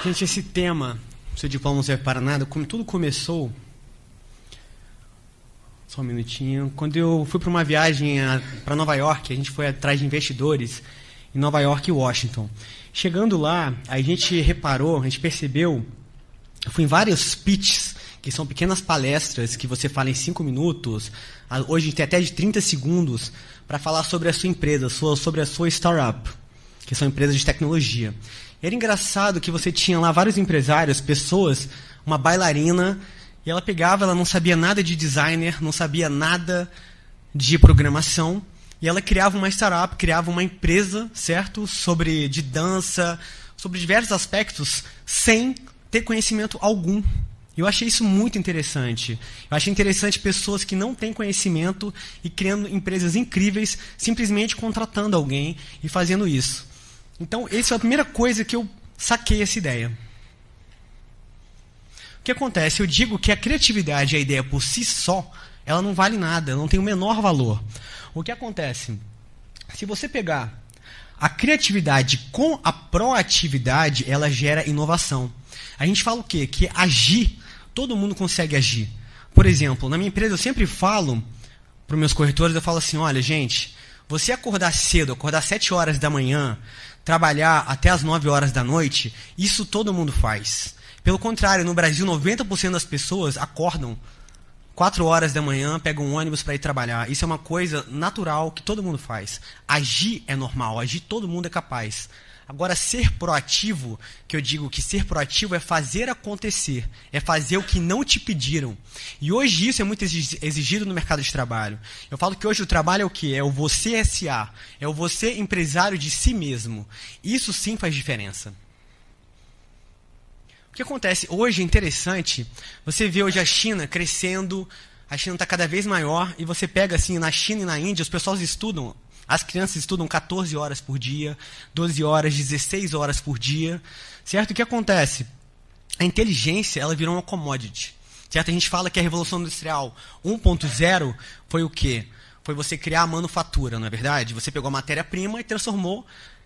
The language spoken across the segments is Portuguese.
Gente, esse tema, seu diploma não serve para nada, como tudo começou... Só um minutinho. Quando eu fui para uma viagem para Nova York, a gente foi atrás de investidores em Nova York e Washington. Chegando lá, a gente reparou, a gente percebeu, eu fui em vários pitches, que são pequenas palestras que você fala em 5 minutos, hoje tem até de 30 segundos, para falar sobre a sua empresa, sobre a sua startup, que são empresas de tecnologia. Era engraçado que você tinha lá vários empresários, pessoas, uma bailarina, e ela pegava, ela não sabia nada de designer, não sabia nada de programação, e ela criava uma startup, criava uma empresa, certo? De dança, sobre diversos aspectos, sem ter conhecimento algum. Eu achei isso muito interessante. Eu achei interessante pessoas que não têm conhecimento e criando empresas incríveis, simplesmente contratando alguém e fazendo isso. Então, essa é a primeira coisa que eu saquei essa ideia. O que acontece? Eu digo que a criatividade e a ideia por si só, ela não vale nada, ela não tem o menor valor. O que acontece? Se você pegar a criatividade com a proatividade, ela gera inovação. A gente fala o quê? Que agir, todo mundo consegue agir. Por exemplo, na minha empresa eu sempre falo para os meus corretores, eu falo assim, olha gente, você acordar cedo, acordar 7 horas da manhã, trabalhar até as 9 horas da noite, isso todo mundo faz. Pelo contrário, no Brasil, 90% das pessoas acordam 4 horas da manhã, pegam um ônibus para ir trabalhar. Isso é uma coisa natural que todo mundo faz. Agir é normal, agir todo mundo é capaz. Agora, ser proativo, que eu digo que ser proativo é fazer acontecer, é fazer o que não te pediram. E hoje isso é muito exigido no mercado de trabalho. Eu falo que hoje o trabalho é o quê? É o você SA, é o você empresário de si mesmo. Isso sim faz diferença. O que acontece hoje é interessante, você vê hoje a China crescendo, a China está cada vez maior, e você pega assim, na China e na Índia, os pessoas estudam, as crianças estudam 14 horas por dia, 12 horas, 16 horas por dia, certo? O que acontece? A inteligência, ela virou uma commodity, certo? A gente fala que a Revolução Industrial 1.0 foi o quê? Foi você criar a manufatura, não é verdade? Você pegou a matéria-prima e transformou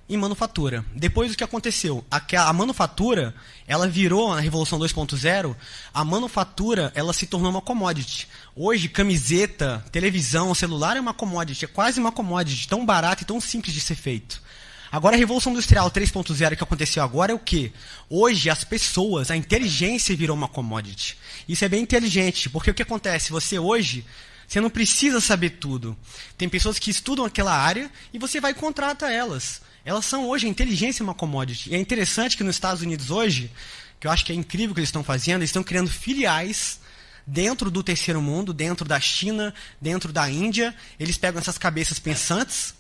em manufatura. Depois o que aconteceu? A manufatura, ela virou, na Revolução 2.0, a manufatura ela se tornou uma commodity. Hoje, camiseta, televisão, celular é uma commodity, é quase uma commodity, tão barata e tão simples de ser feito. Agora, a Revolução Industrial 3.0 que aconteceu agora é o quê? Hoje, as pessoas, a inteligência virou uma commodity. Isso é bem inteligente, porque o que acontece? Você hoje, você não precisa saber tudo. Tem pessoas que estudam aquela área e você vai e contrata elas. Elas são hoje, a inteligência é uma commodity. E é interessante que nos Estados Unidos hoje, que eu acho que é incrível o que eles estão fazendo, eles estão criando filiais dentro do terceiro mundo, dentro da China, dentro da Índia. Eles pegam essas cabeças pensantes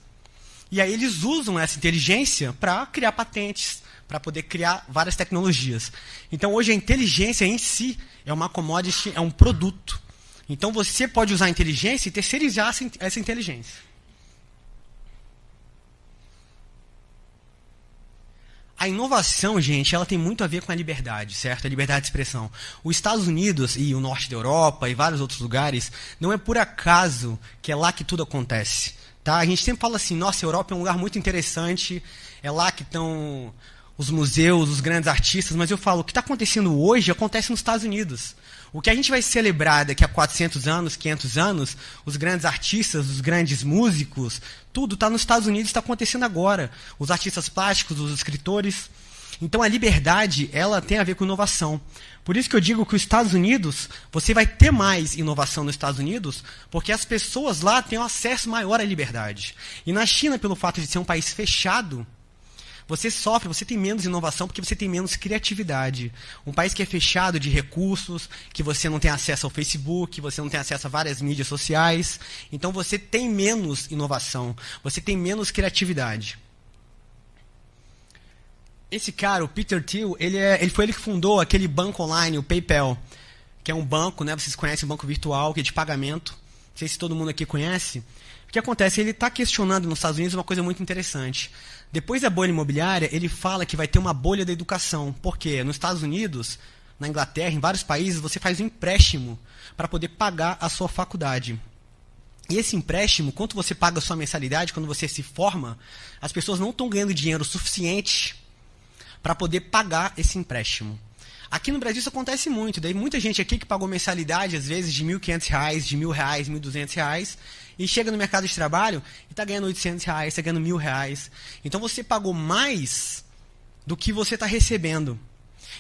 e aí eles usam essa inteligência para criar patentes, para poder criar várias tecnologias. Então hoje a inteligência em si é uma commodity, é um produto. Então você pode usar a inteligência e terceirizar essa inteligência. A inovação, gente, ela tem muito a ver com a liberdade, certo? A liberdade de expressão. Os Estados Unidos e o norte da Europa e vários outros lugares, não é por acaso que é lá que tudo acontece. Tá? A gente sempre fala assim, nossa, a Europa é um lugar muito interessante, é lá que estão os museus, os grandes artistas, mas eu falo, o que está acontecendo hoje acontece nos Estados Unidos. O que a gente vai celebrar daqui a 400 anos, 500 anos, os grandes artistas, os grandes músicos, tudo está nos Estados Unidos, está acontecendo agora. Os artistas plásticos, os escritores. Então a liberdade, ela tem a ver com inovação. Por isso que eu digo que os Estados Unidos, você vai ter mais inovação nos Estados Unidos, porque as pessoas lá têm um acesso maior à liberdade. E na China, pelo fato de ser um país fechado, você sofre, você tem menos inovação porque você tem menos criatividade. Um país que é fechado de recursos, que você não tem acesso ao Facebook, você não tem acesso a várias mídias sociais. Então você tem menos inovação, você tem menos criatividade. Esse cara, o Peter Thiel, ele foi ele que fundou aquele banco online, o PayPal, que é um banco, né? Vocês conhecem o banco virtual, que é de pagamento. Não sei se todo mundo aqui conhece. O que acontece? Ele está questionando nos Estados Unidos uma coisa muito interessante. Depois da bolha imobiliária, ele fala que vai ter uma bolha da educação. Por quê? Nos Estados Unidos, na Inglaterra, em vários países, você faz um empréstimo para poder pagar a sua faculdade. E esse empréstimo, quanto você paga a sua mensalidade, quando você se forma, as pessoas não estão ganhando dinheiro suficiente para poder pagar esse empréstimo. Aqui no Brasil isso acontece muito. Daí muita gente aqui que pagou mensalidade, às vezes, de R$1.500, de R$1.000, R$1.200, e chega no mercado de trabalho e está ganhando R$800, está ganhando R$1.000. Então você pagou mais do que você está recebendo.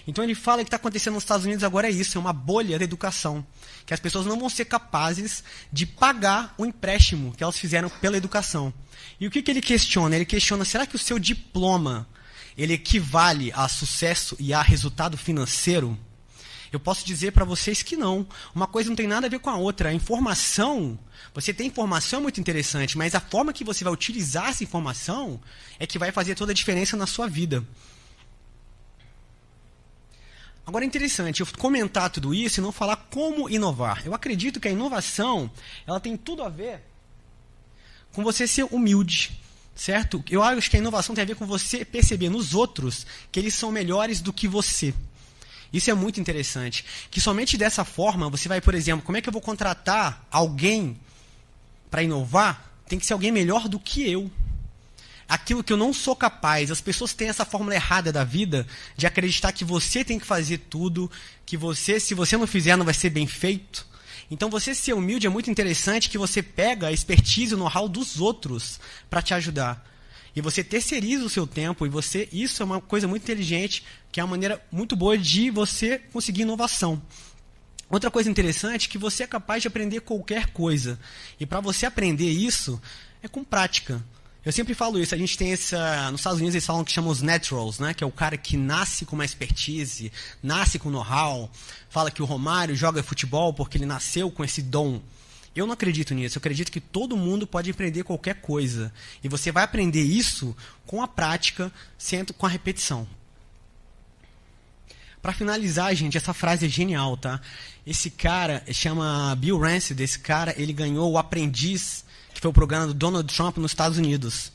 Então ele fala que está acontecendo nos Estados Unidos agora é isso, é uma bolha da educação. Que as pessoas não vão ser capazes de pagar o empréstimo que elas fizeram pela educação. E o que ele questiona? Ele questiona, será que o seu diploma ele equivale a sucesso e a resultado financeiro? Eu posso dizer para vocês que não. Uma coisa não tem nada a ver com a outra. A informação, você tem informação é muito interessante, mas a forma que você vai utilizar essa informação é que vai fazer toda a diferença na sua vida. Agora é interessante eu comentar tudo isso e não falar como inovar. Eu acredito que a inovação ela tem tudo a ver com você ser humilde, certo? Eu acho que a inovação tem a ver com você perceber nos outros que eles são melhores do que você. Isso é muito interessante. Que somente dessa forma você vai, por exemplo, como é que eu vou contratar alguém para inovar? Tem que ser alguém melhor do que eu. Aquilo que eu não sou capaz. As pessoas têm essa fórmula errada da vida de acreditar que você tem que fazer tudo, que você, se você não fizer, não vai ser bem feito. Então, você ser humilde é muito interessante que você pega a expertise e o know-how dos outros para te ajudar. E você terceiriza o seu tempo, e isso é uma coisa muito inteligente, que é uma maneira muito boa de você conseguir inovação. Outra coisa interessante é que você é capaz de aprender qualquer coisa. E para você aprender isso, é com prática. Eu sempre falo isso, a gente tem nos Estados Unidos eles falam que chamam os naturals, né? Que é o cara que nasce com uma expertise, nasce com know-how, fala que o Romário joga futebol porque ele nasceu com esse dom. Eu não acredito nisso, eu acredito que todo mundo pode aprender qualquer coisa. E você vai aprender isso com a prática, sempre com a repetição. Para finalizar, gente, essa frase é genial, tá? Esse cara chama Bill Rancid, esse cara ele ganhou o Aprendiz, que foi o programa do Donald Trump nos Estados Unidos.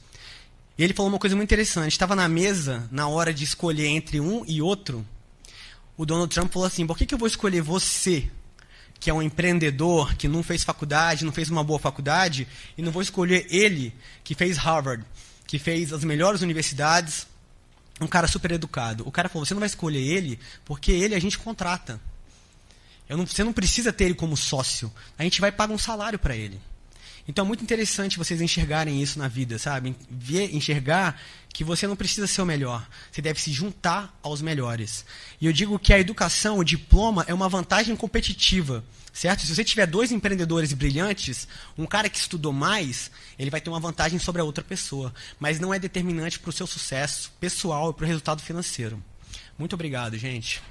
E ele falou uma coisa muito interessante. Estava na mesa, na hora de escolher entre um e outro, o Donald Trump falou assim, por que eu vou escolher você, que é um empreendedor, que não fez faculdade, não fez uma boa faculdade, e não vou escolher ele, que fez Harvard, que fez as melhores universidades, um cara super educado. O cara falou, você não vai escolher ele, porque ele a gente contrata. Você não precisa ter ele como sócio. A gente vai pagar um salário para ele. Então é muito interessante vocês enxergarem isso na vida, sabe? Enxergar que você não precisa ser o melhor. Você deve se juntar aos melhores. E eu digo que a educação, o diploma, é uma vantagem competitiva, certo? Se você tiver dois empreendedores brilhantes, um cara que estudou mais, ele vai ter uma vantagem sobre a outra pessoa. Mas não é determinante para o seu sucesso pessoal e para o resultado financeiro. Muito obrigado, gente.